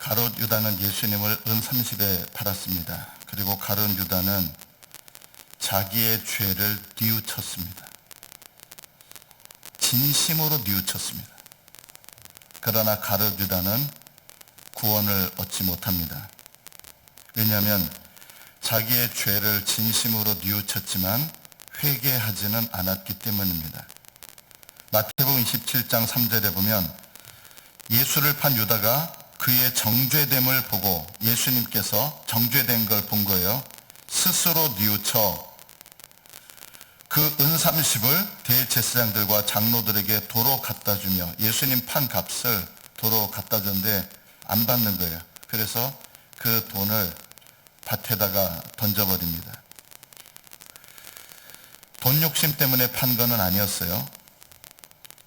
가룟 유다는 예수님을 은 30에 팔았습니다. 그리고 가룟 유다는 자기의 죄를 뉘우쳤습니다. 진심으로 뉘우쳤습니다. 그러나 가룟 유다는 구원을 얻지 못합니다. 왜냐하면 자기의 죄를 진심으로 뉘우쳤지만 회개하지는 않았기 때문입니다. 마태복음 27장 3절에 보면 예수를 판 유다가 그의 정죄됨을 보고 예수님께서 정죄된 걸 본 거예요. 스스로 뉘우쳐 그 은 30을 대제사장들과 장로들에게 도로 갖다 주며 예수님 판 값을 도로 갖다 줬는데 안 받는 거예요. 그래서 그 돈을 밭에다가 던져버립니다. 돈 욕심 때문에 판 거는 아니었어요.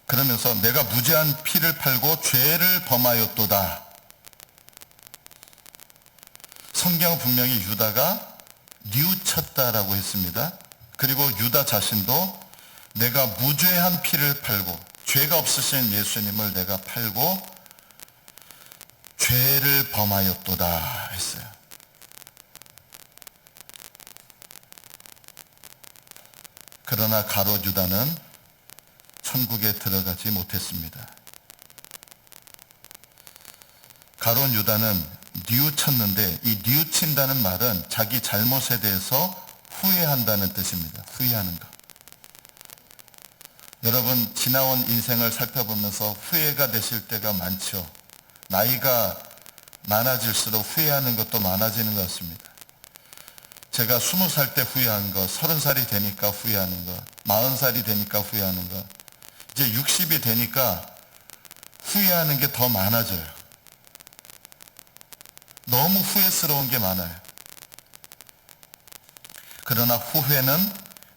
그러면서 내가 무죄한 피를 팔고 죄를 범하였도다. 성경은 분명히 유다가 뉘우쳤다라고 했습니다. 그리고 유다 자신도 내가 무죄한 피를 팔고 죄가 없으신 예수님을 내가 팔고 죄를 범하였도다 했어요. 그러나 가룟 유다는 천국에 들어가지 못했습니다. 가룟 유다는 뉘우쳤는데 이 뉘우친다는 말은 자기 잘못에 대해서 후회한다는 뜻입니다. 후회하는 것. 여러분 지나온 인생을 살펴보면서 후회가 되실 때가 많죠. 나이가 많아질수록 후회하는 것도 많아지는 것 같습니다. 제가 20살 때 후회한 것, 30살이 되니까 후회하는 것, 40살이 되니까 후회하는 것, 이제 60이 되니까 후회하는 게 더 많아져요. 너무 후회스러운 게 많아요. 그러나 후회는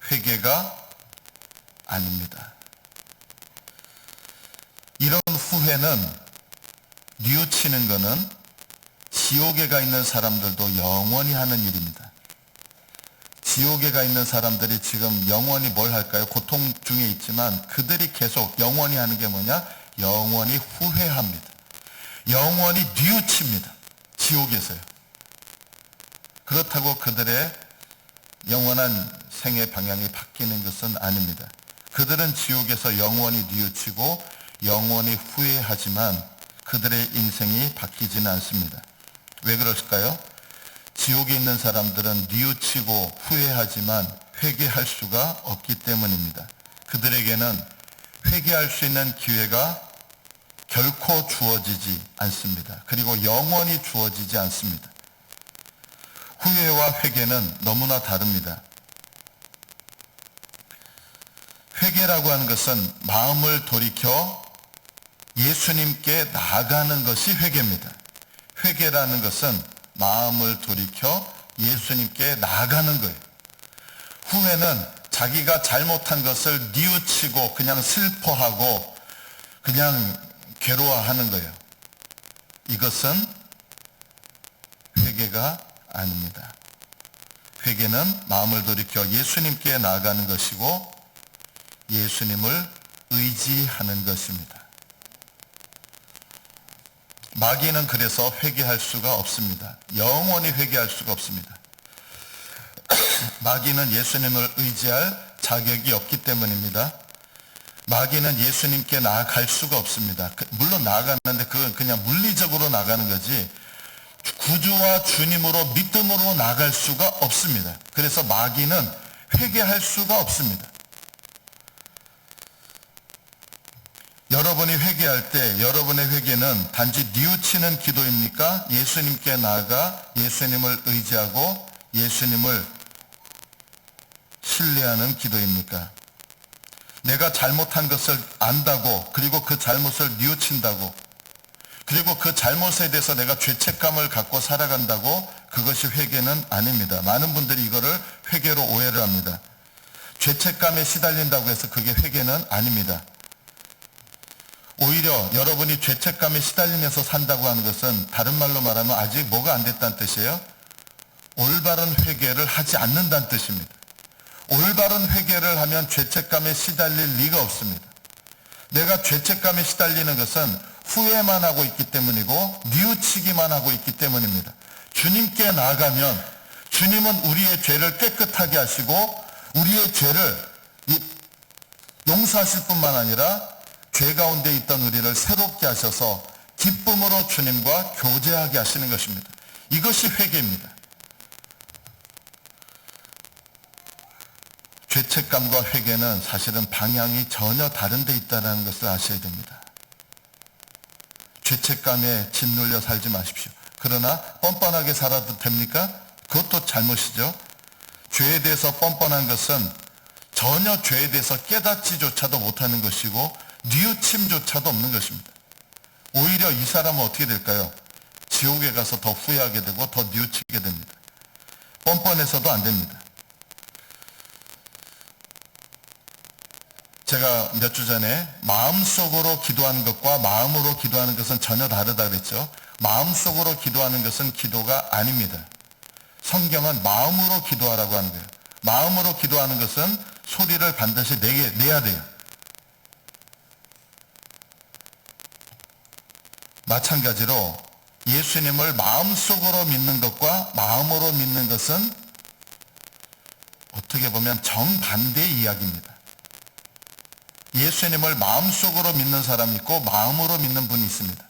회개가 아닙니다. 이런 후회는 뉘우치는 것은 지옥에 가 있는 사람들도 영원히 하는 일입니다. 지옥에 가 있는 사람들이 지금 영원히 뭘 할까요? 고통 중에 있지만 그들이 계속 영원히 하는 게 뭐냐? 영원히 후회합니다. 영원히 뉘우칩니다. 지옥에서요. 그렇다고 그들의 영원한 생의 방향이 바뀌는 것은 아닙니다. 그들은 지옥에서 영원히 뉘우치고 영원히 후회하지만 그들의 인생이 바뀌지는 않습니다. 왜 그럴까요? 지옥에 있는 사람들은 뉘우치고 후회하지만 회개할 수가 없기 때문입니다. 그들에게는 회개할 수 있는 기회가 결코 주어지지 않습니다. 그리고 영원히 주어지지 않습니다. 후회와 회개는 너무나 다릅니다. 회개라고 하는 것은 마음을 돌이켜 예수님께 나아가는 것이 회개입니다. 회개라는 것은 마음을 돌이켜 예수님께 나아가는 거예요. 후회는 자기가 잘못한 것을 뉘우치고 그냥 슬퍼하고 그냥 괴로워하는 거예요. 이것은 회개가 아닙니다. 회개는 마음을 돌이켜 예수님께 나아가는 것이고 예수님을 의지하는 것입니다. 마귀는 그래서 회개할 수가 없습니다. 영원히 회개할 수가 없습니다. 마귀는 예수님을 의지할 자격이 없기 때문입니다. 마귀는 예수님께 나아갈 수가 없습니다. 물론 나아가는데 그건 그냥 물리적으로 나가는 거지 구주와 주님으로 믿음으로 나갈 수가 없습니다. 그래서 마귀는 회개할 수가 없습니다. 여러분이 회개할 때 여러분의 회개는 단지 뉘우치는 기도입니까? 예수님께 나아가 예수님을 의지하고 예수님을 신뢰하는 기도입니까? 내가 잘못한 것을 안다고 그리고 그 잘못을 뉘우친다고 그리고 그 잘못에 대해서 내가 죄책감을 갖고 살아간다고 그것이 회개는 아닙니다. 많은 분들이 이거를 회개로 오해를 합니다. 죄책감에 시달린다고 해서 그게 회개는 아닙니다. 오히려 여러분이 죄책감에 시달리면서 산다고 하는 것은 다른 말로 말하면 아직 뭐가 안 됐다는 뜻이에요? 올바른 회개를 하지 않는다는 뜻입니다. 올바른 회개를 하면 죄책감에 시달릴 리가 없습니다. 내가 죄책감에 시달리는 것은 후회만 하고 있기 때문이고 뉘우치기만 하고 있기 때문입니다. 주님께 나아가면 주님은 우리의 죄를 깨끗하게 하시고 우리의 죄를 용서하실 뿐만 아니라 죄 가운데 있던 우리를 새롭게 하셔서 기쁨으로 주님과 교제하게 하시는 것입니다. 이것이 회개입니다. 죄책감과 회개는 사실은 방향이 전혀 다른 데 있다는 것을 아셔야 됩니다. 죄책감에 짓눌려 살지 마십시오. 그러나 뻔뻔하게 살아도 됩니까? 그것도 잘못이죠. 죄에 대해서 뻔뻔한 것은 전혀 죄에 대해서 깨닫지조차도 못하는 것이고 뉘우침조차도 없는 것입니다. 오히려 이 사람은 어떻게 될까요? 지옥에 가서 더 후회하게 되고 더 뉘우치게 됩니다. 뻔뻔해서도 안 됩니다. 제가 몇 주 전에 마음속으로 기도하는 것과 마음으로 기도하는 것은 전혀 다르다 그랬죠. 마음속으로 기도하는 것은 기도가 아닙니다. 성경은 마음으로 기도하라고 하는 거예요. 마음으로 기도하는 것은 소리를 반드시 내야 돼요. 마찬가지로 예수님을 마음속으로 믿는 것과 마음으로 믿는 것은 어떻게 보면 정반대의 이야기입니다. 예수님을 마음속으로 믿는 사람이 있고 마음으로 믿는 분이 있습니다.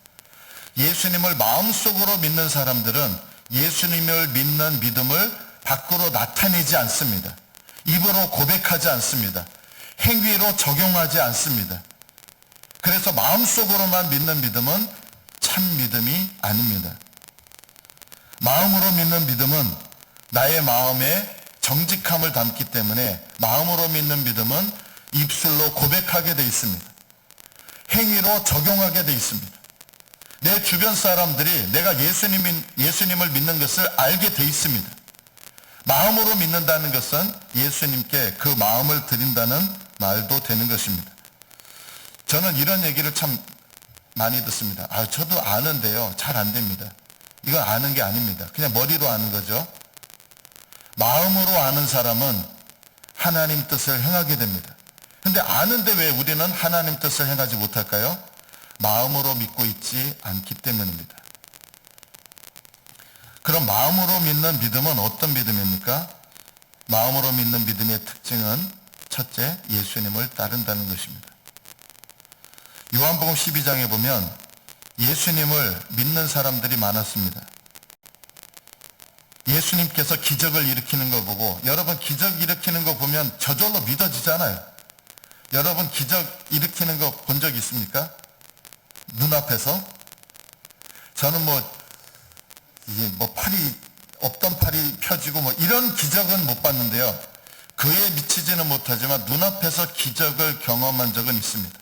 예수님을 마음속으로 믿는 사람들은 예수님을 믿는 믿음을 밖으로 나타내지 않습니다. 입으로 고백하지 않습니다. 행위로 적용하지 않습니다. 그래서 마음속으로만 믿는 믿음은 참 믿음이 아닙니다. 마음으로 믿는 믿음은 나의 마음에 정직함을 담기 때문에 마음으로 믿는 믿음은 입술로 고백하게 돼 있습니다. 행위로 적용하게 돼 있습니다. 내 주변 사람들이 내가 예수님을 믿는 것을 알게 돼 있습니다. 마음으로 믿는다는 것은 예수님께 그 마음을 드린다는 말도 되는 것입니다. 저는 이런 얘기를 참 많이 듣습니다. 저도 아는데요. 잘 안 됩니다. 이건 아는 게 아닙니다. 그냥 머리로 아는 거죠. 마음으로 아는 사람은 하나님 뜻을 행하게 됩니다. 근데 아는데 왜 우리는 하나님 뜻을 행하지 못할까요? 마음으로 믿고 있지 않기 때문입니다. 그럼 마음으로 믿는 믿음은 어떤 믿음입니까? 마음으로 믿는 믿음의 특징은 첫째, 예수님을 따른다는 것입니다. 요한복음 12장에 보면 예수님을 믿는 사람들이 많았습니다. 예수님께서 기적을 일으키는 거 보고, 여러분 기적 일으키는 거 보면 저절로 믿어지잖아요. 여러분 기적 일으키는 거 본 적 있습니까? 눈앞에서? 저는 팔이, 없던 팔이 펴지고 이런 기적은 못 봤는데요. 그에 미치지는 못하지만 눈앞에서 기적을 경험한 적은 있습니다.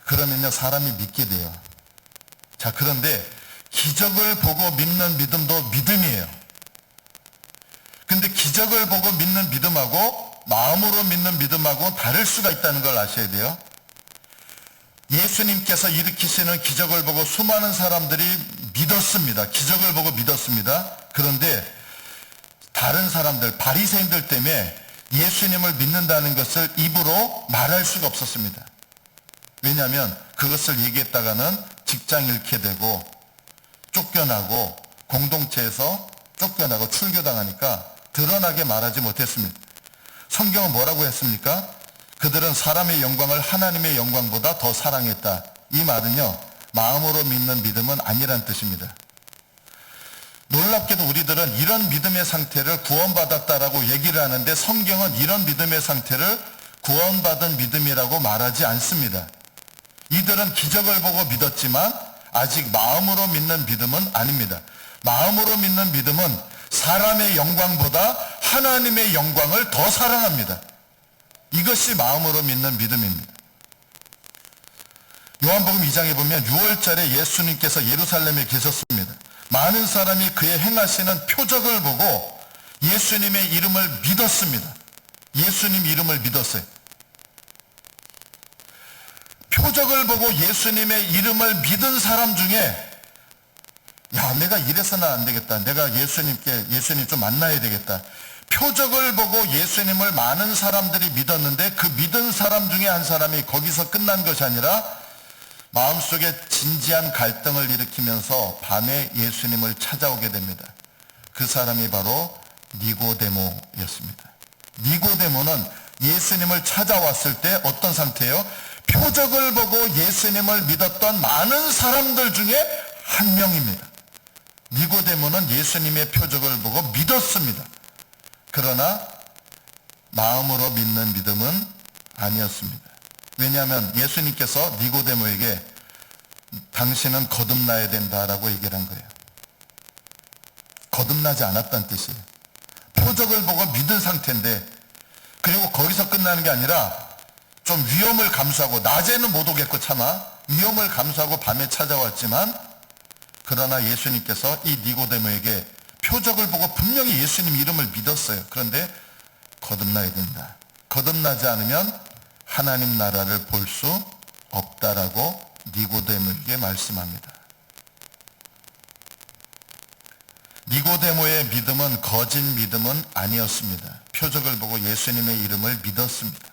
그러면요, 사람이 믿게 돼요. 자, 그런데 기적을 보고 믿는 믿음도 믿음이에요. 근데 기적을 보고 믿는 믿음하고 마음으로 믿는 믿음하고 다를 수가 있다는 걸 아셔야 돼요. 예수님께서 일으키시는 기적을 보고 수많은 사람들이 믿었습니다. 기적을 보고 믿었습니다. 그런데 다른 사람들, 바리새인들 때문에 예수님을 믿는다는 것을 입으로 말할 수가 없었습니다. 왜냐하면 그것을 얘기했다가는 직장 잃게 되고 쫓겨나고 공동체에서 쫓겨나고 출교당하니까 드러나게 말하지 못했습니다. 성경은 뭐라고 했습니까? 그들은 사람의 영광을 하나님의 영광보다 더 사랑했다. 이 말은요, 마음으로 믿는 믿음은 아니란 뜻입니다. 놀랍게도 우리들은 이런 믿음의 상태를 구원받았다라고 얘기를 하는데 성경은 이런 믿음의 상태를 구원받은 믿음이라고 말하지 않습니다. 이들은 기적을 보고 믿었지만 아직 마음으로 믿는 믿음은 아닙니다. 마음으로 믿는 믿음은 사람의 영광보다 하나님의 영광을 더 사랑합니다. 이것이 마음으로 믿는 믿음입니다. 요한복음 2장에 보면 6월절에 예수님께서 예루살렘에 계셨습니다. 많은 사람이 그의 행하시는 표적을 보고 예수님의 이름을 믿었습니다. 예수님 이름을 믿었어요. 표적을 보고 예수님의 이름을 믿은 사람 중에 내가 이래서는 안 되겠다. 내가 예수님 좀 만나야 되겠다. 표적을 보고 예수님을 많은 사람들이 믿었는데 그 믿은 사람 중에 한 사람이 거기서 끝난 것이 아니라 마음속에 진지한 갈등을 일으키면서 밤에 예수님을 찾아오게 됩니다. 그 사람이 바로 니고데모였습니다. 니고데모는 예수님을 찾아왔을 때 어떤 상태예요? 표적을 보고 예수님을 믿었던 많은 사람들 중에 한 명입니다. 니고데모는 예수님의 표적을 보고 믿었습니다. 그러나 마음으로 믿는 믿음은 아니었습니다. 왜냐하면 예수님께서 니고데모에게 당신은 거듭나야 된다라고 얘기를 한 거예요. 거듭나지 않았다는 뜻이에요. 표적을 보고 믿은 상태인데, 그리고 거기서 끝나는 게 아니라 좀 위험을 감수하고, 낮에는 못 오겠고 차마 위험을 감수하고 밤에 찾아왔지만, 그러나 예수님께서 이 니고데모에게 표적을 보고 분명히 예수님 이름을 믿었어요. 그런데 거듭나야 된다. 거듭나지 않으면 하나님 나라를 볼 수 없다라고 니고데모에게 말씀합니다. 니고데모의 믿음은 거짓 믿음은 아니었습니다. 표적을 보고 예수님의 이름을 믿었습니다.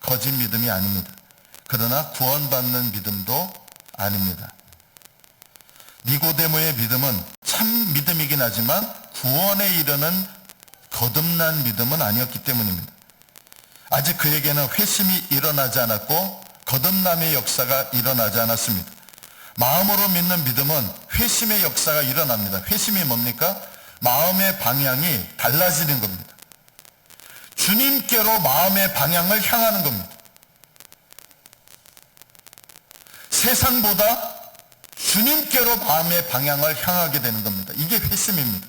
거짓 믿음이 아닙니다. 그러나 구원받는 믿음도 아닙니다. 니고데모의 믿음은 참 믿음이긴 하지만 구원에 이르는 거듭난 믿음은 아니었기 때문입니다. 아직 그에게는 회심이 일어나지 않았고 거듭남의 역사가 일어나지 않았습니다. 마음으로 믿는 믿음은 회심의 역사가 일어납니다. 회심이 뭡니까? 마음의 방향이 달라지는 겁니다. 주님께로 마음의 방향을 향하는 겁니다. 세상보다 주님께로 마음의 방향을 향하게 되는 겁니다. 이게 회심입니다.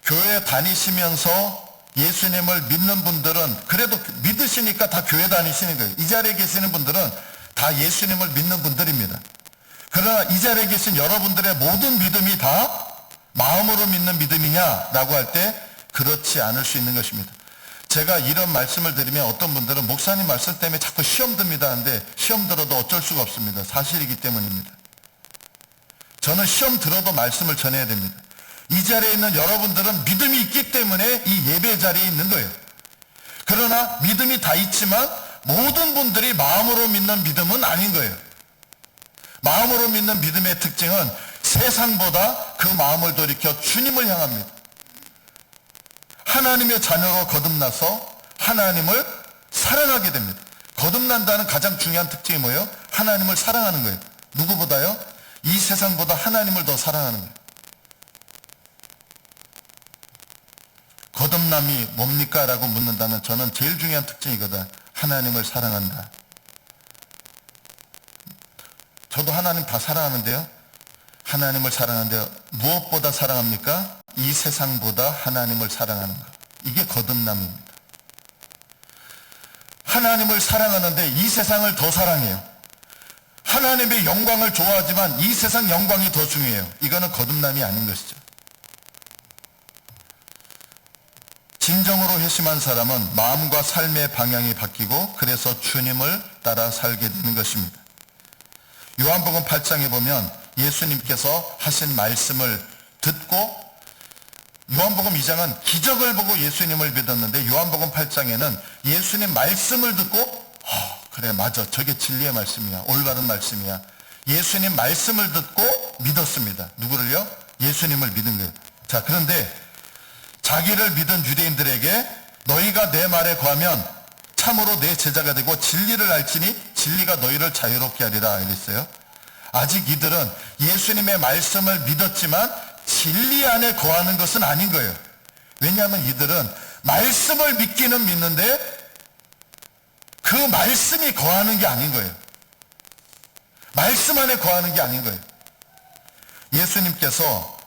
교회 다니시면서 예수님을 믿는 분들은 그래도 믿으시니까 다 교회 다니시는 거예요. 이 자리에 계시는 분들은 다 예수님을 믿는 분들입니다. 그러나 이 자리에 계신 여러분들의 모든 믿음이 다 마음으로 믿는 믿음이냐라고 할 때 그렇지 않을 수 있는 것입니다. 제가 이런 말씀을 드리면 어떤 분들은 목사님 말씀 때문에 자꾸 시험 듭니다 하는데, 시험 들어도 어쩔 수가 없습니다. 사실이기 때문입니다. 저는 시험 들어도 말씀을 전해야 됩니다. 이 자리에 있는 여러분들은 믿음이 있기 때문에 이 예배 자리에 있는 거예요. 그러나 믿음이 다 있지만 모든 분들이 마음으로 믿는 믿음은 아닌 거예요. 마음으로 믿는 믿음의 특징은 세상보다 그 마음을 돌이켜 주님을 향합니다. 하나님의 자녀로 거듭나서 하나님을 사랑하게 됩니다. 거듭난다는 가장 중요한 특징이 뭐예요? 하나님을 사랑하는 거예요. 누구보다요? 이 세상보다 하나님을 더 사랑하는 거예요. 거듭남이 뭡니까? 라고 묻는다면 저는 제일 중요한 특징이거든. 하나님을 사랑한다. 저도 하나님 다 사랑하는데요. 하나님을 사랑하는데 무엇보다 사랑합니까? 이 세상보다 하나님을 사랑하는 것. 이게 거듭남입니다. 하나님을 사랑하는데 이 세상을 더 사랑해요. 하나님의 영광을 좋아하지만 이 세상 영광이 더 중요해요. 이거는 거듭남이 아닌 것이죠. 진정으로 회심한 사람은 마음과 삶의 방향이 바뀌고 그래서 주님을 따라 살게 되는 것입니다. 요한복음 8장에 보면 예수님께서 하신 말씀을 듣고, 요한복음 2장은 기적을 보고 예수님을 믿었는데 요한복음 8장에는 예수님 말씀을 듣고 그래 맞아, 저게 진리의 말씀이야, 올바른 말씀이야, 예수님 말씀을 듣고 믿었습니다. 누구를요? 예수님을 믿은 거예요. 자, 그런데 자기를 믿은 유대인들에게 너희가 내 말에 거하면 참으로 내 제자가 되고 진리를 알지니 진리가 너희를 자유롭게 하리라 이랬어요. 아직 이들은 예수님의 말씀을 믿었지만 진리 안에 거하는 것은 아닌 거예요. 왜냐하면 이들은 말씀을 믿기는 믿는데 그 말씀이 거하는 게 아닌 거예요. 말씀 안에 거하는 게 아닌 거예요. 예수님께서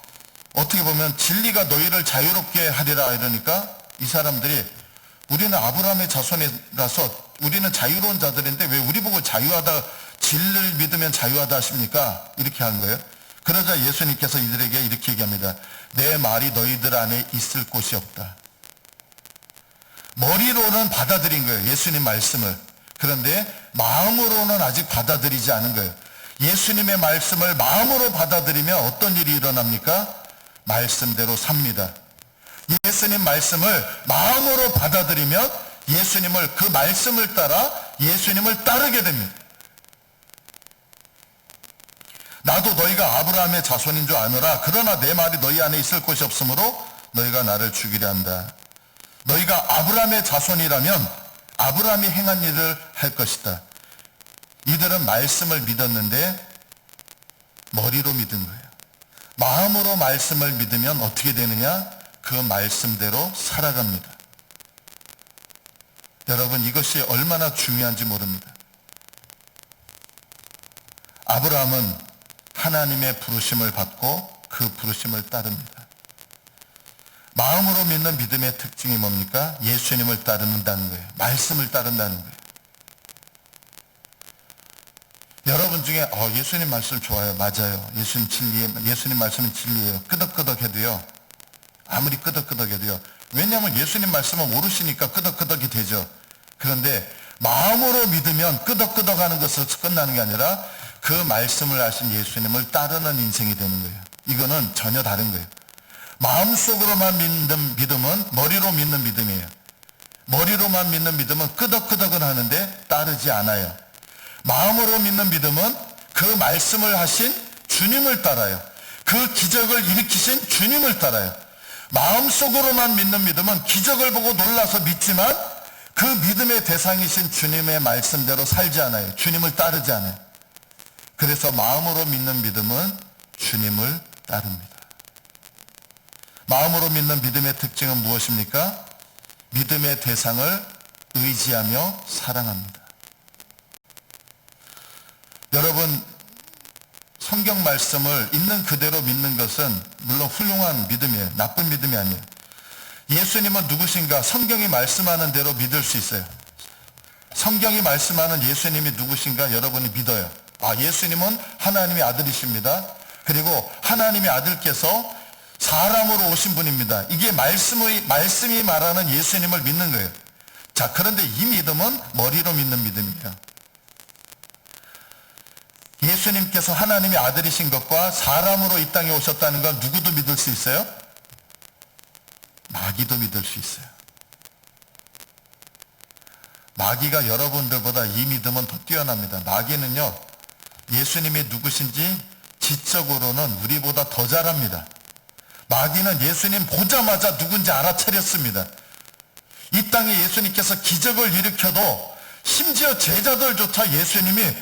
어떻게 보면 진리가 너희를 자유롭게 하리라 이러니까 이 사람들이 우리는 아브라함의 자손이라서 우리는 자유로운 자들인데 왜 우리 보고 자유하다, 진리를 믿으면 자유하다 하십니까? 이렇게 하는 거예요. 그러자 예수님께서 이들에게 이렇게 얘기합니다. 내 말이 너희들 안에 있을 곳이 없다. 머리로는 받아들인 거예요. 예수님 말씀을. 그런데 마음으로는 아직 받아들이지 않은 거예요. 예수님의 말씀을 마음으로 받아들이면 어떤 일이 일어납니까? 말씀대로 삽니다. 예수님 말씀을 마음으로 받아들이면 예수님을, 그 말씀을 따라 예수님을 따르게 됩니다. 나도 너희가 아브라함의 자손인 줄 아노라. 그러나 내 말이 너희 안에 있을 곳이 없으므로 너희가 나를 죽이려 한다. 너희가 아브라함의 자손이라면 아브라함이 행한 일을 할 것이다. 이들은 말씀을 믿었는데 머리로 믿은 거예요. 마음으로 말씀을 믿으면 어떻게 되느냐? 그 말씀대로 살아갑니다. 여러분, 이것이 얼마나 중요한지 모릅니다. 아브라함은 하나님의 부르심을 받고 그 부르심을 따릅니다. 마음으로 믿는 믿음의 특징이 뭡니까? 예수님을 따른다는 거예요. 말씀을 따른다는 거예요. 여러분 중에 예수님 말씀 좋아요. 맞아요. 예수님 말씀은 진리예요. 끄덕끄덕해도요. 아무리 끄덕끄덕해도요. 왜냐하면 예수님 말씀은 모르시니까 끄덕끄덕이 되죠. 그런데 마음으로 믿으면 끄덕끄덕하는 것으로 끝나는 게 아니라 그 말씀을 하신 예수님을 따르는 인생이 되는 거예요. 이거는 전혀 다른 거예요. 마음속으로만 믿는 믿음은 머리로 믿는 믿음이에요. 머리로만 믿는 믿음은 끄덕끄덕은 하는데 따르지 않아요. 마음으로 믿는 믿음은 그 말씀을 하신 주님을 따라요. 그 기적을 일으키신 주님을 따라요. 마음속으로만 믿는 믿음은 기적을 보고 놀라서 믿지만 그 믿음의 대상이신 주님의 말씀대로 살지 않아요. 주님을 따르지 않아요. 그래서 마음으로 믿는 믿음은 주님을 따릅니다. 마음으로 믿는 믿음의 특징은 무엇입니까? 믿음의 대상을 의지하며 사랑합니다. 여러분, 성경 말씀을 있는 그대로 믿는 것은 물론 훌륭한 믿음이에요. 나쁜 믿음이 아니에요. 예수님은 누구신가? 성경이 말씀하는 대로 믿을 수 있어요. 성경이 말씀하는 예수님이 누구신가? 여러분이 믿어요. 예수님은 하나님의 아들이십니다. 그리고 하나님의 아들께서 사람으로 오신 분입니다. 이게 말씀이 말하는 예수님을 믿는 거예요. 자, 그런데 이 믿음은 머리로 믿는 믿음이에요. 예수님께서 하나님의 아들이신 것과 사람으로 이 땅에 오셨다는 걸 누구도 믿을 수 있어요? 마귀도 믿을 수 있어요. 마귀가 여러분들보다 이 믿음은 더 뛰어납니다. 마귀는요, 예수님이 누구신지 지적으로는 우리보다 더 잘합니다. 마귀는 예수님 보자마자 누군지 알아차렸습니다. 이 땅에 예수님께서 기적을 일으켜도 심지어 제자들조차 예수님이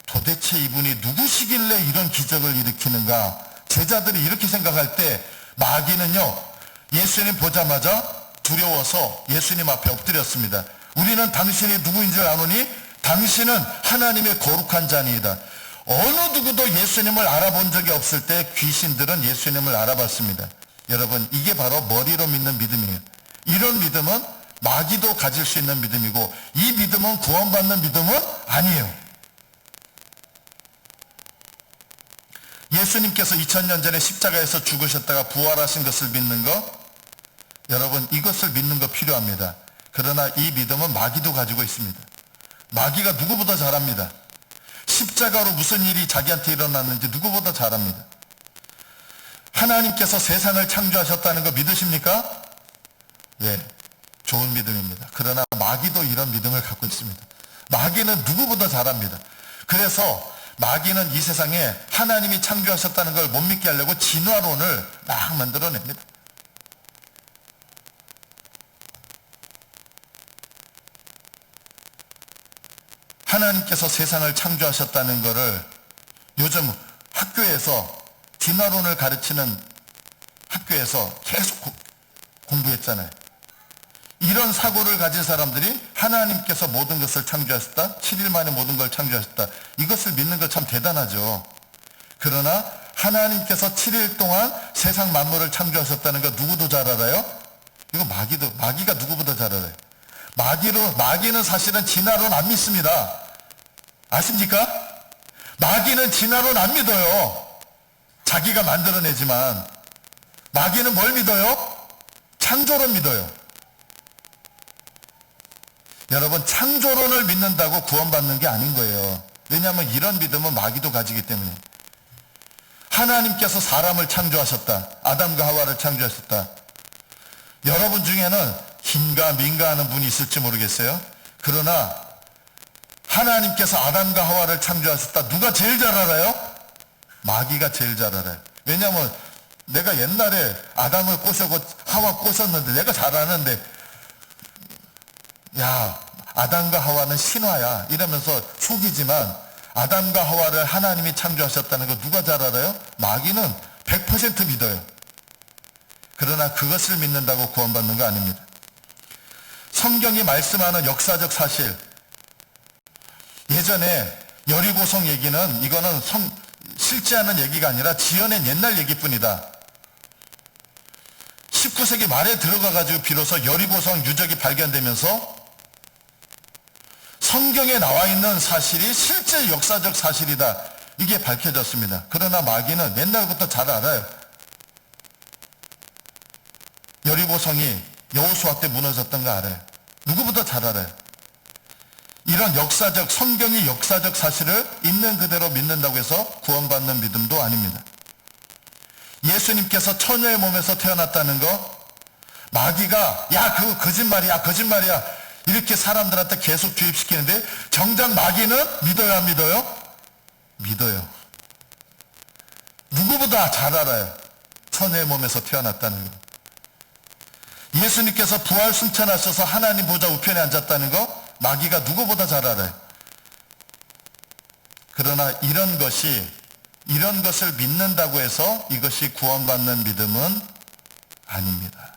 도대체 이분이 누구시길래 이런 기적을 일으키는가? 제자들이 이렇게 생각할 때 마귀는요, 예수님 보자마자 두려워서 예수님 앞에 엎드렸습니다. 우리는 당신이 누구인 줄 아노니 당신은 하나님의 거룩한 자니이다. 어느 누구도 예수님을 알아본 적이 없을 때 귀신들은 예수님을 알아봤습니다. 여러분, 이게 바로 머리로 믿는 믿음이에요. 이런 믿음은 마귀도 가질 수 있는 믿음이고, 이 믿음은 구원받는 믿음은 아니에요. 예수님께서 2000년 전에 십자가에서 죽으셨다가 부활하신 것을 믿는 것, 여러분, 이것을 믿는 거 필요합니다. 그러나 이 믿음은 마귀도 가지고 있습니다. 마귀가 누구보다 잘합니다. 십자가로 무슨 일이 자기한테 일어났는지 누구보다 잘합니다. 하나님께서 세상을 창조하셨다는 거 믿으십니까? 예, 좋은 믿음입니다. 그러나 마귀도 이런 믿음을 갖고 있습니다. 마귀는 누구보다 잘합니다. 그래서 마귀는 이 세상에 하나님이 창조하셨다는 걸 못 믿게 하려고 진화론을 막 만들어냅니다. 하나님께서 세상을 창조하셨다는 것을 요즘 학교에서 진화론을 가르치는 학교에서 계속 공부했잖아요. 이런 사고를 가진 사람들이 하나님께서 모든 것을 창조하셨다, 7일 만에 모든 걸 창조하셨다, 이것을 믿는 거 참 대단하죠. 그러나 하나님께서 7일 동안 세상 만물을 창조하셨다는 거 누구도 잘 알아요? 이거 마귀가 누구보다 잘 알아요. 마귀는 사실은 진화론 안 믿습니다. 아십니까? 마귀는 진화론 안 믿어요. 자기가 만들어내지만. 마귀는 뭘 믿어요? 창조론 믿어요. 여러분, 창조론을 믿는다고 구원받는 게 아닌 거예요. 왜냐하면 이런 믿음은 마귀도 가지기 때문에. 하나님께서 사람을 창조하셨다. 아담과 하와를 창조하셨다. 여러분 중에는 긴가 민가 하는 분이 있을지 모르겠어요. 그러나 하나님께서 아담과 하와를 창조하셨다. 누가 제일 잘 알아요? 마귀가 제일 잘 알아요. 왜냐하면 내가 옛날에 아담을 꼬셨고 하와 꼬셨는데 내가 잘 아는데, 야, 아담과 하와는 신화야 이러면서 속이지만 아담과 하와를 하나님이 창조하셨다는 거 누가 잘 알아요? 마귀는 100% 믿어요. 그러나 그것을 믿는다고 구원받는 거 아닙니다. 성경이 말씀하는 역사적 사실, 예전에 여리고성 얘기는 이거는 실제하는 얘기가 아니라 지어낸 옛날 얘기뿐이다. 19세기 말에 들어가가지고 비로소 여리고성 유적이 발견되면서 성경에 나와 있는 사실이 실제 역사적 사실이다. 이게 밝혀졌습니다. 그러나 마귀는 옛날부터 잘 알아요. 여리고성이 여호수아 때 무너졌던 거 알아요. 누구보다 잘 알아요. 이런 역사적, 성경이 역사적 사실을 있는 그대로 믿는다고 해서 구원받는 믿음도 아닙니다. 예수님께서 처녀의 몸에서 태어났다는 거, 마귀가 야 그거 거짓말이야 거짓말이야 이렇게 사람들한테 계속 주입시키는데 정작 마귀는 믿어요 안 믿어요? 믿어요. 누구보다 잘 알아요. 처녀의 몸에서 태어났다는 거. 예수님께서 부활 승천하셔서 하나님 보좌 우편에 앉았다는 거 마귀가 누구보다 잘 알아요. 그러나 이런 것을 믿는다고 해서 이것이 구원받는 믿음은 아닙니다.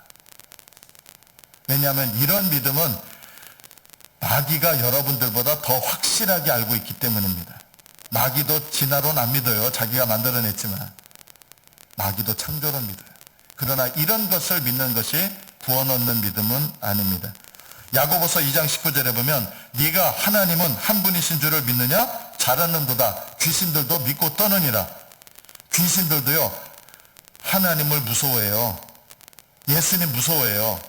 왜냐하면 이런 믿음은 마귀가 여러분들보다 더 확실하게 알고 있기 때문입니다. 마귀도 진화론 안 믿어요. 자기가 만들어냈지만. 마귀도 창조론 믿어요. 그러나 이런 것을 믿는 것이 구원 얻는 믿음은 아닙니다. 야고보서 2장 19절에 보면 네가 하나님은 한 분이신 줄을 믿느냐? 잘하는도다. 귀신들도 믿고 떠느니라. 귀신들도요, 하나님을 무서워해요. 예수님 무서워해요.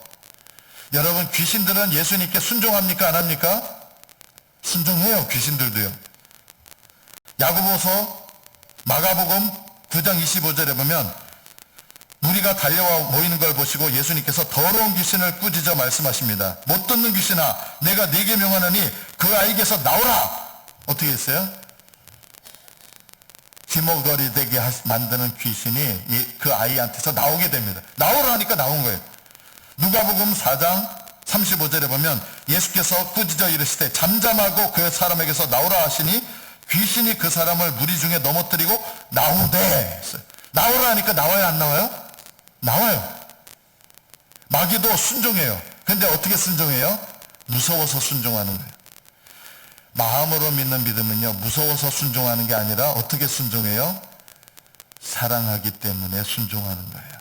여러분, 귀신들은 예수님께 순종합니까? 안 합니까? 순종해요. 귀신들도요. 야고보서 마가복음 9장 25절에 보면 무리가 달려와 모이는 걸 보시고 예수님께서 더러운 귀신을 꾸짖어 말씀하십니다. 못 듣는 귀신아, 내가 네게 명하노니 그 아이에게서 나오라. 어떻게 했어요? 귀머거리 되게 만드는 귀신이 그 아이한테서 나오게 됩니다. 나오라 하니까 나온 거예요. 누가복음 4장 35절에 보면 예수께서 꾸짖어 이르시되 잠잠하고 그 사람에게서 나오라 하시니 귀신이 그 사람을 무리 중에 넘어뜨리고 나오되. 나오라 하니까 나와요 안 나와요? 나와요. 마귀도 순종해요. 근데 어떻게 순종해요? 무서워서 순종하는 거예요. 마음으로 믿는 믿음은요, 무서워서 순종하는 게 아니라 어떻게 순종해요? 사랑하기 때문에 순종하는 거예요.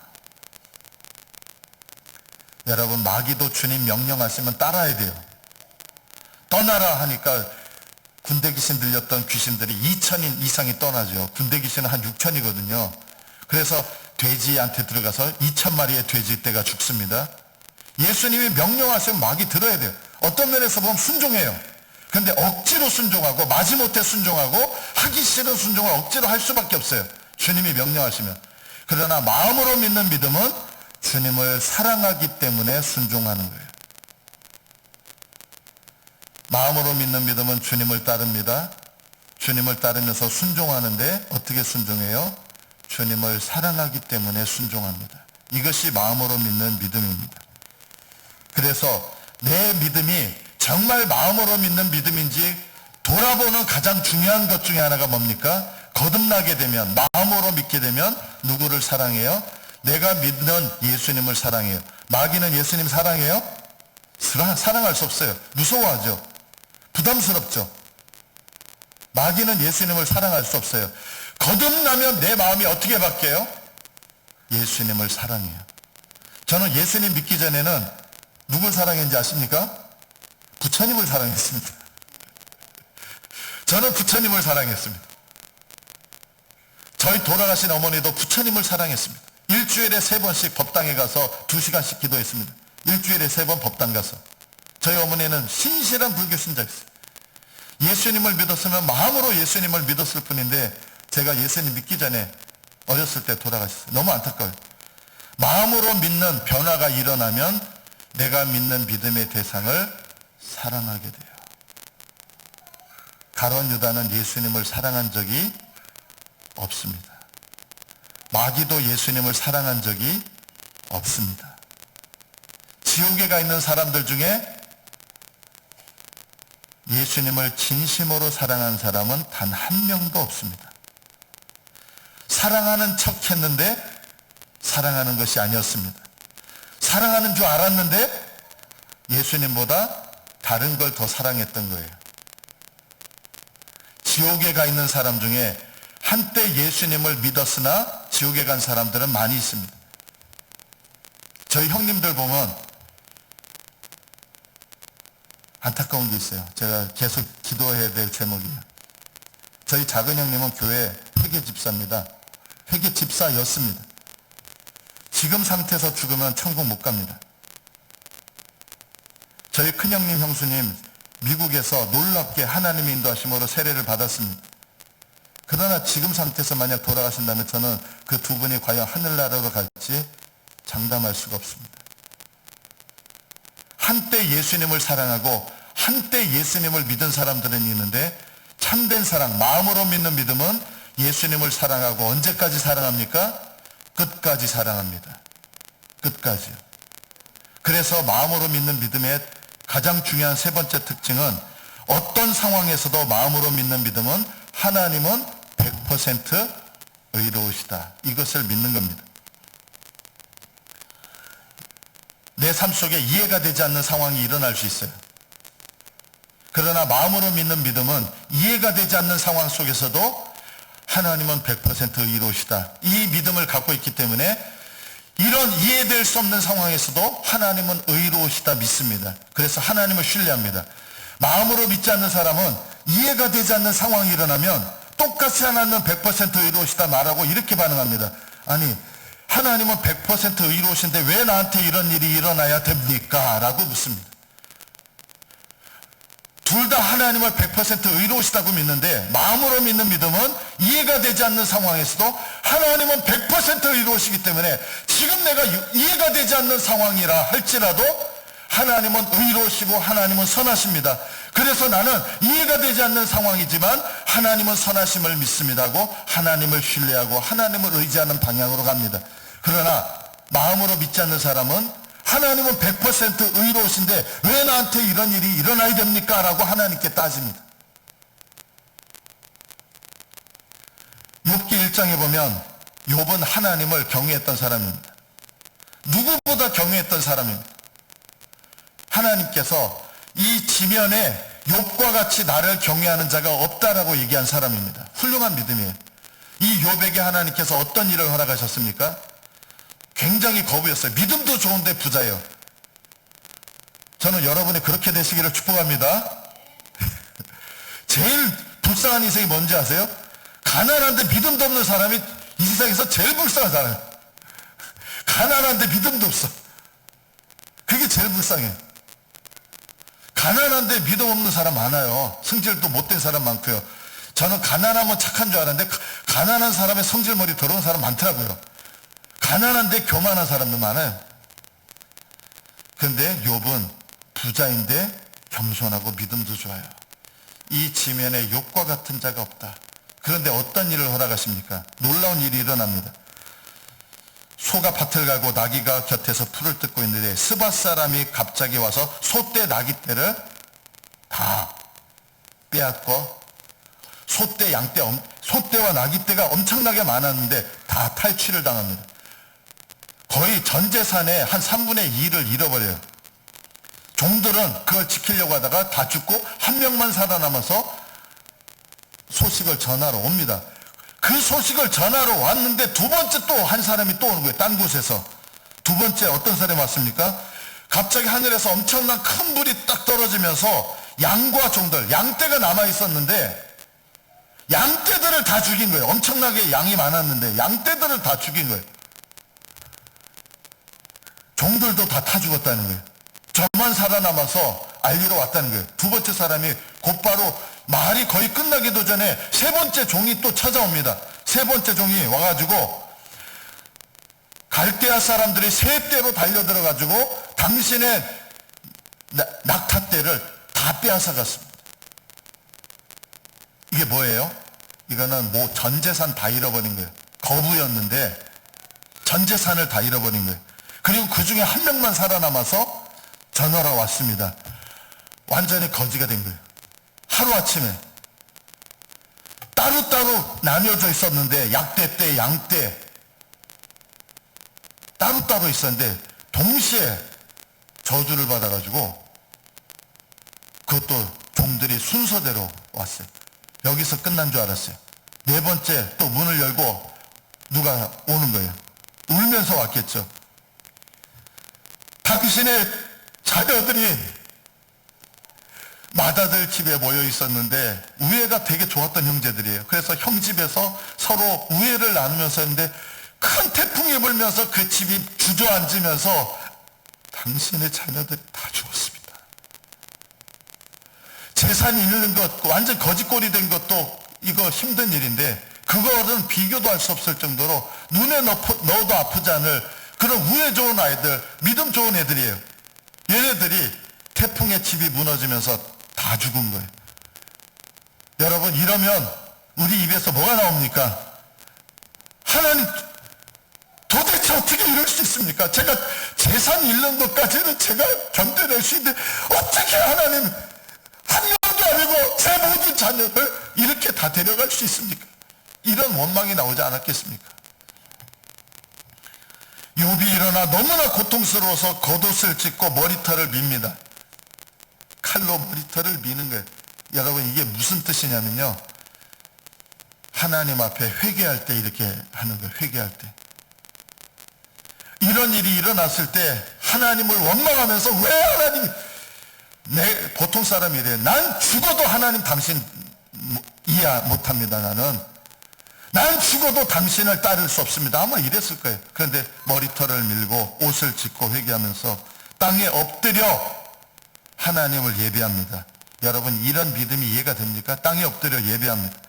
여러분, 마귀도 주님 명령하시면 따라야 돼요. 떠나라 하니까 군대 귀신 들렸던 귀신들이 2,000인 이상이 떠나죠. 군대 귀신은 한 6,000이거든요. 그래서 돼지한테 들어가서 2,000마리의 돼지떼가 죽습니다. 예수님이 명령하시면 마귀 들어야 돼요. 어떤 면에서 보면 순종해요. 근데 억지로 순종하고 마지못해 순종하고 하기 싫은 순종을 억지로 할 수밖에 없어요. 주님이 명령하시면. 그러나 마음으로 믿는 믿음은 주님을 사랑하기 때문에 순종하는 거예요. 마음으로 믿는 믿음은 주님을 따릅니다. 주님을 따르면서 순종하는데 어떻게 순종해요? 주님을 사랑하기 때문에 순종합니다. 이것이 마음으로 믿는 믿음입니다. 그래서 내 믿음이 정말 마음으로 믿는 믿음인지 돌아보는 가장 중요한 것 중에 하나가 뭡니까? 거듭나게 되면, 마음으로 믿게 되면 누구를 사랑해요? 내가 믿는 예수님을 사랑해요. 마귀는 예수님 사랑해요? 사랑할 수 없어요. 무서워하죠. 부담스럽죠. 마귀는 예수님을 사랑할 수 없어요. 거듭나면 내 마음이 어떻게 바뀌어요? 예수님을 사랑해요. 저는 예수님 믿기 전에는 누굴 사랑했는지 아십니까? 부처님을 사랑했습니다. 저는 부처님을 사랑했습니다. 저희 돌아가신 어머니도 부처님을 사랑했습니다. 일주일에 3번씩 법당에 가서 2시간씩 기도했습니다. 일주일에 3번 법당 가서. 저희 어머니는 신실한 불교 신자였어요. 예수님을 믿었으면 마음으로 예수님을 믿었을 뿐인데 제가 예수님 믿기 전에 어렸을 때 돌아가셨어요. 너무 안타까워요. 마음으로 믿는 변화가 일어나면 내가 믿는 믿음의 대상을 사랑하게 돼요. 가룟 유다는 예수님을 사랑한 적이 없습니다. 마귀도 예수님을 사랑한 적이 없습니다. 지옥에 가 있는 사람들 중에 예수님을 진심으로 사랑한 사람은 단 한 명도 없습니다. 사랑하는 척 했는데 사랑하는 것이 아니었습니다. 사랑하는 줄 알았는데 예수님보다 다른 걸 더 사랑했던 거예요. 지옥에 가 있는 사람 중에 한때 예수님을 믿었으나 지옥에 간 사람들은 많이 있습니다. 저희 형님들 보면 안타까운 게 있어요. 제가 계속 기도해야 될 제목이에요. 저희 작은 형님은 교회 회계집사입니다. 회계집사였습니다. 지금 상태에서 죽으면 천국 못 갑니다. 저희 큰형님 형수님 미국에서 놀랍게 하나님의 인도하심으로 세례를 받았습니다. 그러나 지금 상태에서 만약 돌아가신다면 저는 그 두 분이 과연 하늘나라로 갈지 장담할 수가 없습니다. 한때 예수님을 사랑하고 한때 예수님을 믿은 사람들은 있는데 참된 사랑, 마음으로 믿는 믿음은 예수님을 사랑하고 언제까지 사랑합니까? 끝까지 사랑합니다. 끝까지요. 그래서 마음으로 믿는 믿음의 가장 중요한 세 번째 특징은 어떤 상황에서도 마음으로 믿는 믿음은 하나님은 100% 의로우시다. 이것을 믿는 겁니다. 내 삶 속에 이해가 되지 않는 상황이 일어날 수 있어요. 그러나 마음으로 믿는 믿음은 이해가 되지 않는 상황 속에서도 하나님은 100% 의로우시다. 이 믿음을 갖고 있기 때문에 이런 이해될 수 없는 상황에서도 하나님은 의로우시다 믿습니다. 그래서 하나님을 신뢰합니다. 마음으로 믿지 않는 사람은 이해가 되지 않는 상황이 일어나면 똑같이 하나님은 100% 의로우시다 말하고 이렇게 반응합니다. 아니, 하나님은 100% 의로우신데 왜 나한테 이런 일이 일어나야 됩니까? 라고 묻습니다. 둘 다 하나님을 100% 의로우시다고 믿는데 마음으로 믿는 믿음은 이해가 되지 않는 상황에서도 하나님은 100% 의로우시기 때문에 지금 내가 이해가 되지 않는 상황이라 할지라도 하나님은 의로우시고 하나님은 선하십니다. 그래서 나는 이해가 되지 않는 상황이지만 하나님은 선하심을 믿습니다고 하나님을 신뢰하고 하나님을 의지하는 방향으로 갑니다. 그러나 마음으로 믿지 않는 사람은 하나님은 100% 의로우신데 왜 나한테 이런 일이 일어나야 됩니까? 라고 하나님께 따집니다. 욥기 1장에 보면 욥은 하나님을 경외했던 사람입니다. 누구보다 경외했던 사람입니다. 하나님께서 이 지면에 욥과 같이 나를 경외하는 자가 없다라고 얘기한 사람입니다. 훌륭한 믿음이에요. 이 욥에게 하나님께서 어떤 일을 허락하셨습니까? 굉장히 거부였어요. 믿음도 좋은데 부자예요. 저는 여러분이 그렇게 되시기를 축복합니다. 제일 불쌍한 인생이 뭔지 아세요? 가난한데 믿음도 없는 사람이 이 세상에서 제일 불쌍한 사람이에요. 가난한데 믿음도 없어. 그게 제일 불쌍해. 가난한데 믿음 없는 사람 많아요. 성질도 못된 사람 많고요. 저는 가난하면 착한 줄 알았는데 가난한 사람의 성질머리 더러운 사람 많더라고요. 가난한데 교만한 사람도 많아요. 그런데 욥은 부자인데 겸손하고 믿음도 좋아요. 이 지면에 욥과 같은 자가 없다. 그런데 어떤 일을 허락하십니까? 놀라운 일이 일어납니다. 소가 밭을 가고 나귀가 곁에서 풀을 뜯고 있는데 스밧 사람이 갑자기 와서 소떼 나귀떼를 다 빼앗고 소떼 양떼 소떼와 나귀떼가 엄청나게 많았는데 다 탈취를 당합니다. 거의 전 재산의 한 3분의 2를 잃어버려요. 종들은 그걸 지키려고 하다가 다 죽고 한 명만 살아남아서 소식을 전하러 옵니다. 그 소식을 전하러 왔는데 두 번째 또 한 사람이 또 오는 거예요. 딴 곳에서. 두 번째 어떤 사람이 왔습니까? 갑자기 하늘에서 엄청난 큰 불이 딱 떨어지면서 양과 종들, 양떼가 남아 있었는데 양떼들을 다 죽인 거예요. 엄청나게 양이 많았는데 양떼들을 다 죽인 거예요. 종들도 다 타 죽었다는 거예요. 저만 살아남아서 알리러 왔다는 거예요. 두 번째 사람이 곧바로 말이 거의 끝나기도 전에 세 번째 종이 또 찾아옵니다. 세 번째 종이 와가지고 갈대아 사람들이 세 떼로 달려들어가지고 당신의 낙타떼를 다 빼앗아갔습니다. 이게 뭐예요? 이거는 뭐 전 재산 다 잃어버린 거예요. 거부였는데 전 재산을 다 잃어버린 거예요. 그리고 그 중에 한 명만 살아남아서 전화가 왔습니다. 완전히 거지가 된 거예요. 하루아침에 따로따로 나뉘어져 있었는데 약대 때, 양떼 따로따로 있었는데 동시에 저주를 받아가지고 그것도 종들이 순서대로 왔어요. 여기서 끝난 줄 알았어요. 네 번째 또 문을 열고 누가 오는 거예요. 울면서 왔겠죠. 당신의 자녀들이 맏아들 집에 모여 있었는데 우애가 되게 좋았던 형제들이에요. 그래서 형 집에서 서로 우애를 나누면서 했는데 큰 태풍이 불면서 그 집이 주저앉으면서 당신의 자녀들이 다 죽었습니다. 재산이 잃는 것, 완전 거지꼴이 된 것도 이거 힘든 일인데 그거는 비교도 할 수 없을 정도로 눈에 넣어도 아프지 않을 그런 우애 좋은 아이들, 믿음 좋은 애들이에요. 얘네들이 태풍의 집이 무너지면서 다 죽은 거예요. 여러분, 이러면 우리 입에서 뭐가 나옵니까? 하나님, 도대체 어떻게 이럴 수 있습니까? 제가 재산 잃는 것까지는 제가 견뎌낼 수 있는데 어떻게 하나님 한 명도 아니고 제 모든 자녀를 이렇게 다 데려갈 수 있습니까? 이런 원망이 나오지 않았겠습니까? 욥이 일어나 너무나 고통스러워서 겉옷을 찢고 머리털을 밉니다. 칼로 머리털을 미는 거예요. 여러분, 이게 무슨 뜻이냐면요, 하나님 앞에 회개할 때 이렇게 하는 거예요. 회개할 때 이런 일이 일어났을 때 하나님을 원망하면서 왜 하나님이 보통 사람이 이래요. 난 죽어도 하나님 당신 이해 못합니다. 난 죽어도 당신을 따를 수 없습니다. 아마 이랬을 거예요. 그런데 머리털을 밀고 옷을 찢고 회개하면서 땅에 엎드려 하나님을 예배합니다. 여러분, 이런 믿음이 이해가 됩니까? 땅에 엎드려 예배합니다.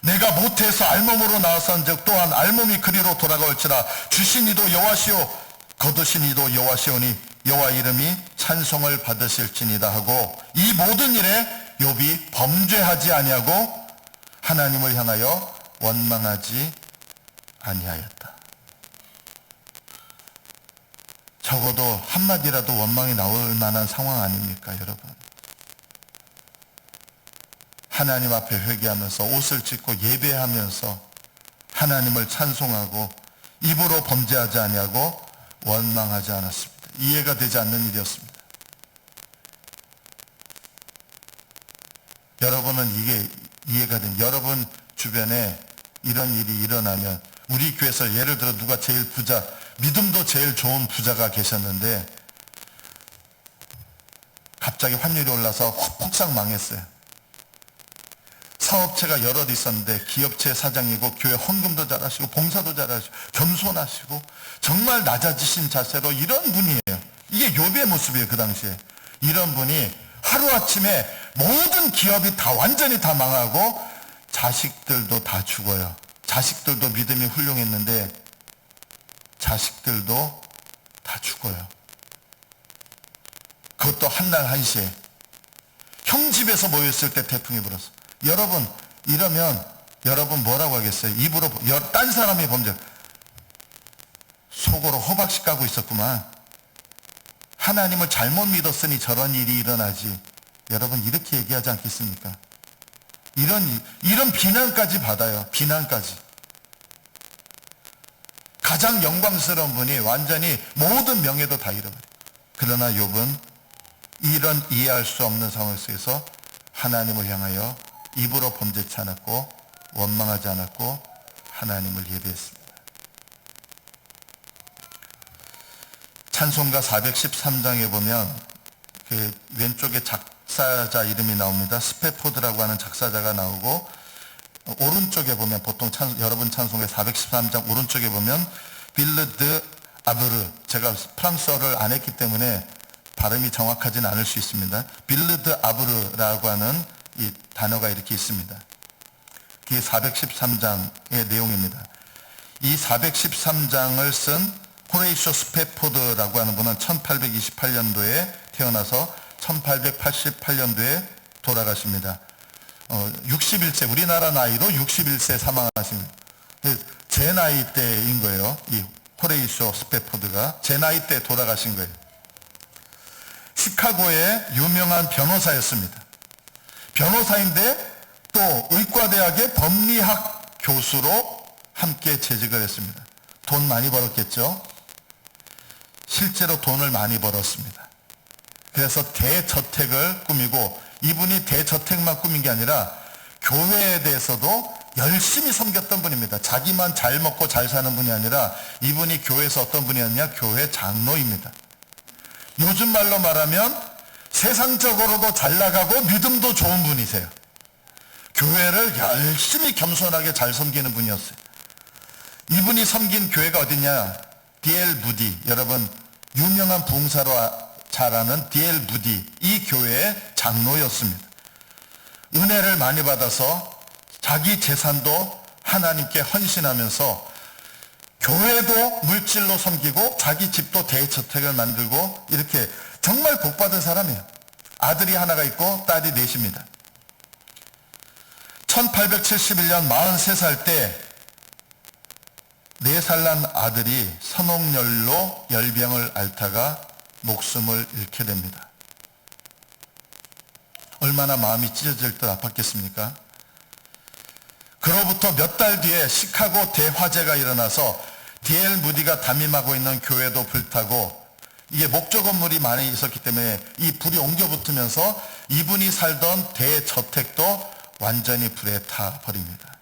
내가 모태에서 알몸으로 나왔은즉 또한 알몸이 그리로 돌아갈지라. 주신 이도 여호와시오 거두신 이도 여호와시오니 여호와 이름이 찬송을 받으실지니라 하고 이 모든 일에 욥이 범죄하지 아니하고 하나님을 향하여 원망하지 아니하였다. 적어도 한마디라도 원망이 나올 만한 상황 아닙니까, 여러분? 하나님 앞에 회개하면서 옷을 찢고 예배하면서 하나님을 찬송하고 입으로 범죄하지 아니하고 원망하지 않았습니다. 이해가 되지 않는 일이었습니다. 여러분은 이게 이해가 됩니다. 여러분 주변에 이런 일이 일어나면 우리 교회에서 예를 들어 누가 제일 부자, 믿음도 제일 좋은 부자가 계셨는데 갑자기 환율이 올라서 폭삭 망했어요. 사업체가 여럿 있었는데 기업체 사장이고 교회 헌금도 잘하시고 봉사도 잘하시고 겸손하시고 정말 낮아지신 자세로 이런 분이에요. 이게 욥의 모습이에요. 그 당시에 이런 분이 하루아침에 모든 기업이 다 완전히 다 망하고 자식들도 다 죽어요. 자식들도 믿음이 훌륭했는데 자식들도 다 죽어요. 그것도 한날 한시에 형 집에서 모였을 때 태풍이 불었어. 여러분, 이러면 여러분 뭐라고 하겠어요? 입으로 딴 사람이 범죄, 속으로 호박씨 까고 있었구만. 하나님을 잘못 믿었으니 저런 일이 일어나지. 여러분, 이렇게 얘기하지 않겠습니까? 이런 비난까지 받아요. 비난까지. 가장 영광스러운 분이 완전히 모든 명예도 다 잃어버려요. 그러나 욥은 이런 이해할 수 없는 상황 속에서 하나님을 향하여 입으로 범죄치 않았고 원망하지 않았고 하나님을 예배했습니다. 찬송가 413장에 보면 그 왼쪽에 작사자 이름이 나옵니다. 스페포드라고 하는 작사자가 나오고 오른쪽에 보면 보통 여러분 찬송가 413장 오른쪽에 보면 빌르드 아브르, 제가 프랑스어를 안 했기 때문에 발음이 정확하지는 않을 수 있습니다. 빌르드 아브르라고 하는 이 단어가 이렇게 있습니다. 그 413장의 내용입니다. 이 413장을 쓴 호레이쇼 스패포드라고 하는 분은 1828년도에 태어나서 1888년도에 돌아가십니다. 61세, 우리나라 나이로 61세 사망하십니다. 제 나이 때인 거예요. 이 호레이쇼 스패포드가 제 나이 때 돌아가신 거예요. 시카고의 유명한 변호사였습니다. 변호사인데 또 의과대학의 법리학 교수로 함께 재직을 했습니다. 돈 많이 벌었겠죠? 실제로 돈을 많이 벌었습니다. 그래서 대저택을 꾸미고, 이분이 대저택만 꾸민 게 아니라 교회에 대해서도 열심히 섬겼던 분입니다. 자기만 잘 먹고 잘 사는 분이 아니라 이분이 교회에서 어떤 분이었냐? 교회 장로입니다. 요즘 말로 말하면 세상적으로도 잘 나가고 믿음도 좋은 분이세요. 교회를 열심히 겸손하게 잘 섬기는 분이었어요. 이분이 섬긴 교회가 어디냐? D.L. 무디, 여러분 유명한 부흥사로 잘 아는 D.L. 무디, 이 교회의 장로였습니다. 은혜를 많이 받아서 자기 재산도 하나님께 헌신하면서 교회도 물질로 섬기고 자기 집도 대저택을 만들고, 이렇게 정말 복받은 사람이에요. 아들이 하나가 있고 딸이 넷입니다. 1871년 43살 때 4살 난 아들이 선옥열로 열병을 앓다가 목숨을 잃게 됩니다. 얼마나 마음이 찢어질 듯 아팠겠습니까? 그로부터 몇 달 뒤에 시카고 대화재가 일어나서 D.L. 무디가 담임하고 있는 교회도 불타고, 이게 목조 건물이 많이 있었기 때문에 이 불이 옮겨 붙으면서 이분이 살던 대저택도 완전히 불에 타 버립니다.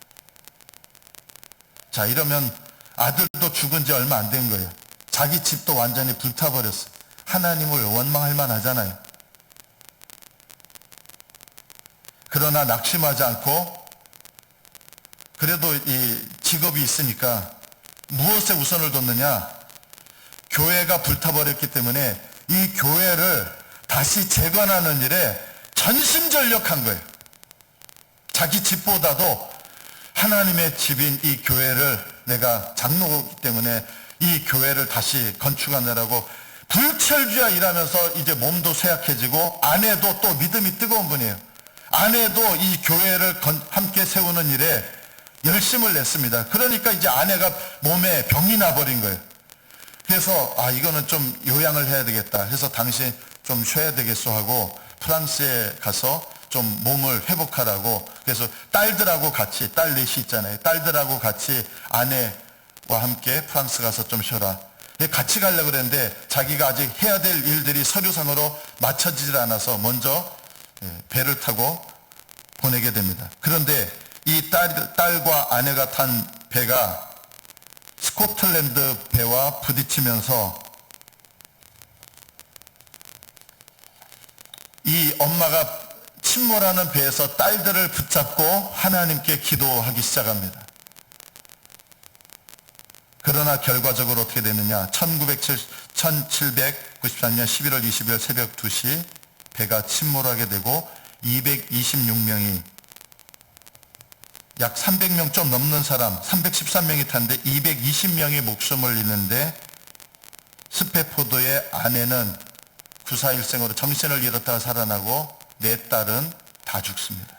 자, 이러면 아들도 죽은 지 얼마 안 된 거예요. 자기 집도 완전히 불타버렸어요. 하나님을 원망할 만하잖아요. 그러나 낙심하지 않고, 그래도 이 직업이 있으니까 무엇에 우선을 뒀느냐? 교회가 불타버렸기 때문에 이 교회를 다시 재건하는 일에 전심전력한 거예요. 자기 집보다도 하나님의 집인 이 교회를, 내가 장로이기 때문에 이 교회를 다시 건축하느라고 불철주야 일하면서 이제 몸도 쇠약해지고, 아내도 또 믿음이 뜨거운 분이에요. 아내도 이 교회를 함께 세우는 일에 열심을 냈습니다. 그러니까 이제 아내가 몸에 병이 나버린 거예요. 그래서 이거는 좀 요양을 해야 되겠다 해서 당신 좀 쉬어야 되겠어 하고 프랑스에 가서 좀 몸을 회복하라고, 그래서 딸들하고 같이, 딸 넷이 있잖아요. 딸들하고 같이 아내와 함께 프랑스 가서 좀 쉬어라. 같이 가려고 그랬는데 자기가 아직 해야 될 일들이 서류상으로 맞춰지질 않아서 먼저 배를 타고 보내게 됩니다. 그런데 이 딸과 아내가 탄 배가 스코틀랜드 배와 부딪히면서 이 엄마가 침몰하는 배에서 딸들을 붙잡고 하나님께 기도하기 시작합니다. 그러나 결과적으로 어떻게 되느냐? 1793년 11월 20일 새벽 2시 배가 침몰하게 되고 226명이, 약 300명 좀 넘는 사람, 313명이 탔는데 220명이 목숨을 잃는데, 스패포드의 아내는 구사일생으로 정신을 잃었다가 살아나고 내 딸은 다 죽습니다.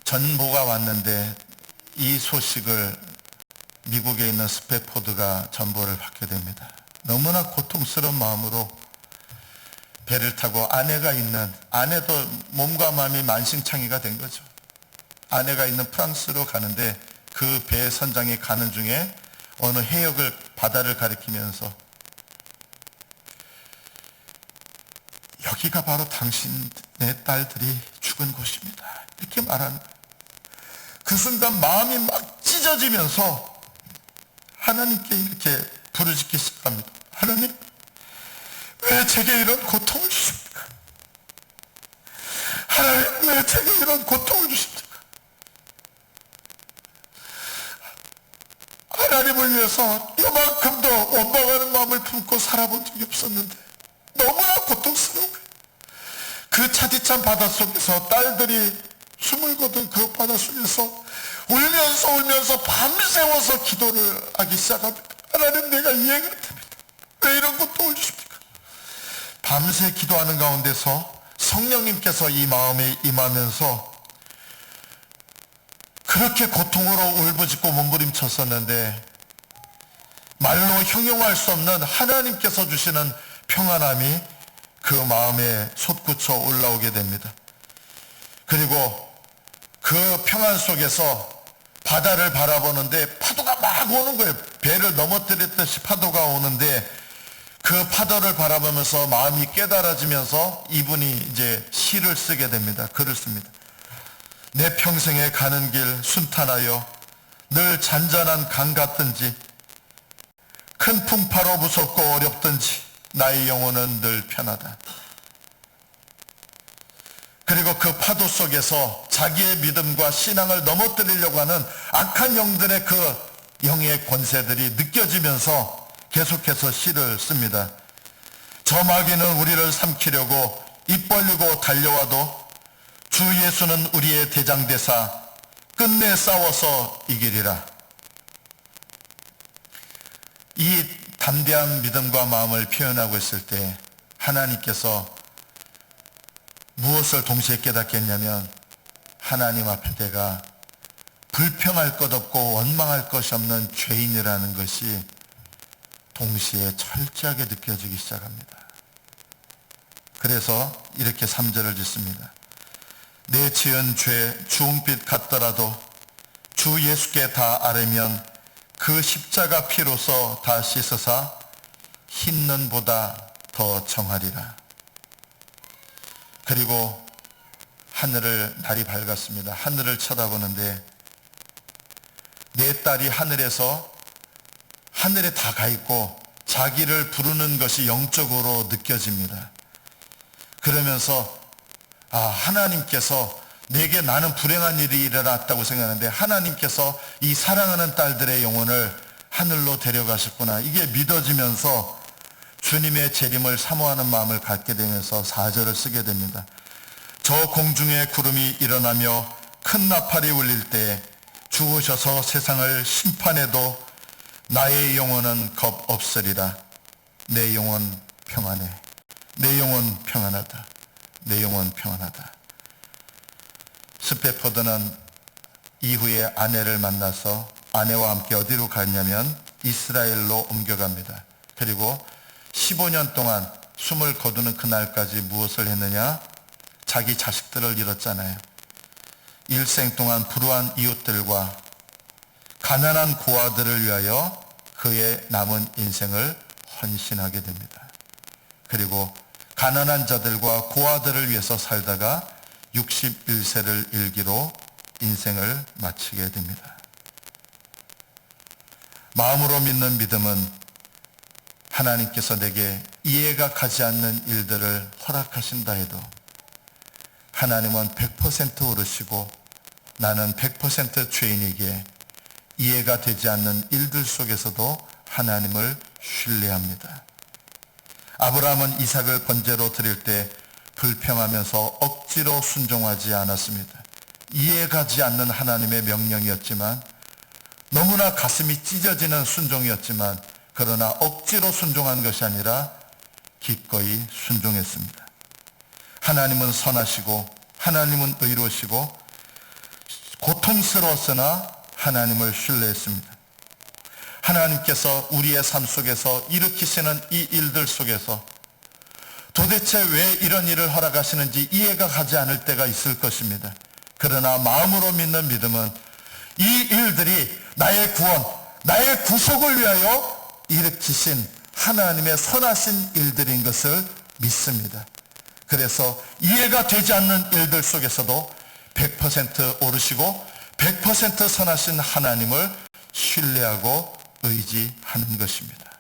전보가 왔는데 이 소식을 미국에 있는 스패포드가 전보를 받게 됩니다. 너무나 고통스러운 마음으로 배를 타고, 아내도 몸과 마음이 만신창이가 된 거죠. 아내가 있는 프랑스로 가는데 그 배 선장이 가는 중에 어느 해역을, 바다를 가리키면서 여기가 바로 당신의 딸들이 죽은 곳입니다, 이렇게 말하는 거예요. 그 순간 마음이 막 찢어지면서 하나님께 이렇게 부르짖기 시작합니다. 하나님, 왜 제게 이런 고통을 주십니까? 하나님, 왜 제게 이런 고통을 주십니까? 하나님을 위해서 이만큼도 원망하는 마음을 품고 살아본 적이 없었는데 너무나 고통스러운 거예요. 그 차디찬 바닷속에서 딸들이 숨을 거둔 그 바닷속에서 울면서 밤새워서 기도를 하기 시작합니다. 하나님, 내가 이해가 됩니다. 왜 이런 것 도와주십니까? 밤새 기도하는 가운데서 성령님께서 이 마음에 임하면서 그렇게 고통으로 울부짖고 몸부림쳤었는데 말로 형용할 수 없는 하나님께서 주시는 평안함이 그 마음에 솟구쳐 올라오게 됩니다. 그리고 그 평안 속에서 바다를 바라보는데 파도가 막 오는 거예요. 배를 넘어뜨렸듯이 파도가 오는데 그 파도를 바라보면서 마음이 깨달아지면서 이분이 이제 시를 쓰게 됩니다. 글을 씁니다. 내 평생에 가는 길 순탄하여 늘 잔잔한 강 같든지 큰 풍파로 무섭고 어렵든지 나의 영혼은 늘 편하다. 그리고 그 파도 속에서 자기의 믿음과 신앙을 넘어뜨리려고 하는 악한 영들의 그 영의 권세들이 느껴지면서 계속해서 시를 씁니다. 저 마귀는 우리를 삼키려고 입 벌리고 달려와도 주 예수는 우리의 대장대사 끝내 싸워서 이기리라. 이 담대한 믿음과 마음을 표현하고 있을 때 하나님께서 무엇을 동시에 깨닫게 했냐면 하나님 앞에 내가 불평할 것 없고 원망할 것이 없는 죄인이라는 것이 동시에 철저하게 느껴지기 시작합니다. 그래서 이렇게 3절을 짓습니다. 내 지은 죄 주홍빛 같더라도 주 예수께 다 아뢰면 그 십자가 피로서 다 씻으사 흰 눈보다 더 정하리라. 그리고 날이 밝았습니다. 하늘을 쳐다보는데 내 딸이 하늘에 다 가 있고 자기를 부르는 것이 영적으로 느껴집니다. 그러면서 하나님께서 내게 나는 불행한 일이 일어났다고 생각하는데 하나님께서 이 사랑하는 딸들의 영혼을 하늘로 데려가셨구나. 이게 믿어지면서 주님의 재림을 사모하는 마음을 갖게 되면서 4절을 쓰게 됩니다. 저 공중에 구름이 일어나며 큰 나팔이 울릴 때 주 오셔서 세상을 심판해도 나의 영혼은 겁 없으리라. 내 영혼 평안해. 내 영혼 평안하다. 내 영혼 평안하다. 스페포드는 이후에 아내를 만나서 아내와 함께 어디로 갔냐면 이스라엘로 옮겨갑니다. 그리고 15년 동안 숨을 거두는 그날까지 무엇을 했느냐? 자기 자식들을 잃었잖아요. 일생 동안 불우한 이웃들과 가난한 고아들을 위하여 그의 남은 인생을 헌신하게 됩니다. 그리고 가난한 자들과 고아들을 위해서 살다가 61세를 일기로 인생을 마치게 됩니다. 마음으로 믿는 믿음은 하나님께서 내게 이해가 가지 않는 일들을 허락하신다 해도 하나님은 100% 오르시고 나는 100% 죄인에게 이해가 되지 않는 일들 속에서도 하나님을 신뢰합니다. 아브라함은 이삭을 번제로 드릴 때 불평하면서 억지로 순종하지 않았습니다. 이해가지 않는 하나님의 명령이었지만 너무나 가슴이 찢어지는 순종이었지만 그러나 억지로 순종한 것이 아니라 기꺼이 순종했습니다. 하나님은 선하시고 하나님은 의로우시고 고통스러웠으나 하나님을 신뢰했습니다. 하나님께서 우리의 삶 속에서 일으키시는 이 일들 속에서 도대체 왜 이런 일을 허락하시는지 이해가 가지 않을 때가 있을 것입니다. 그러나 마음으로 믿는 믿음은 이 일들이 나의 구원, 나의 구속을 위하여 일으키신 하나님의 선하신 일들인 것을 믿습니다. 그래서 이해가 되지 않는 일들 속에서도 100% 오르시고 100% 선하신 하나님을 신뢰하고 의지하는 것입니다.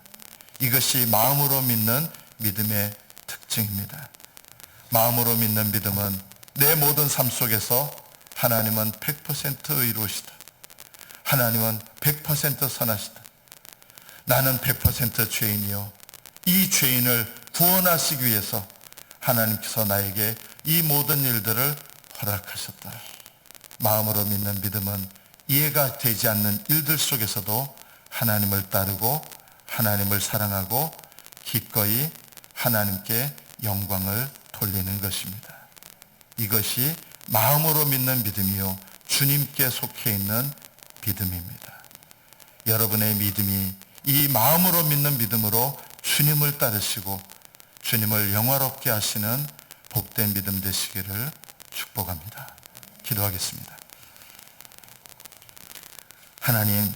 이것이 마음으로 믿는 믿음의 특징입니다. 마음으로 믿는 믿음은 내 모든 삶 속에서 하나님은 100% 의로우시다. 하나님은 100% 선하시다. 나는 100% 죄인이요. 이 죄인을 구원하시기 위해서 하나님께서 나에게 이 모든 일들을 허락하셨다. 마음으로 믿는 믿음은 이해가 되지 않는 일들 속에서도 하나님을 따르고 하나님을 사랑하고 기꺼이 하나님께 영광을 돌리는 것입니다. 이것이 마음으로 믿는 믿음이요 주님께 속해 있는 믿음입니다. 여러분의 믿음이 이 마음으로 믿는 믿음으로 주님을 따르시고 주님을 영화롭게 하시는 복된 믿음 되시기를 축복합니다. 기도하겠습니다. 하나님,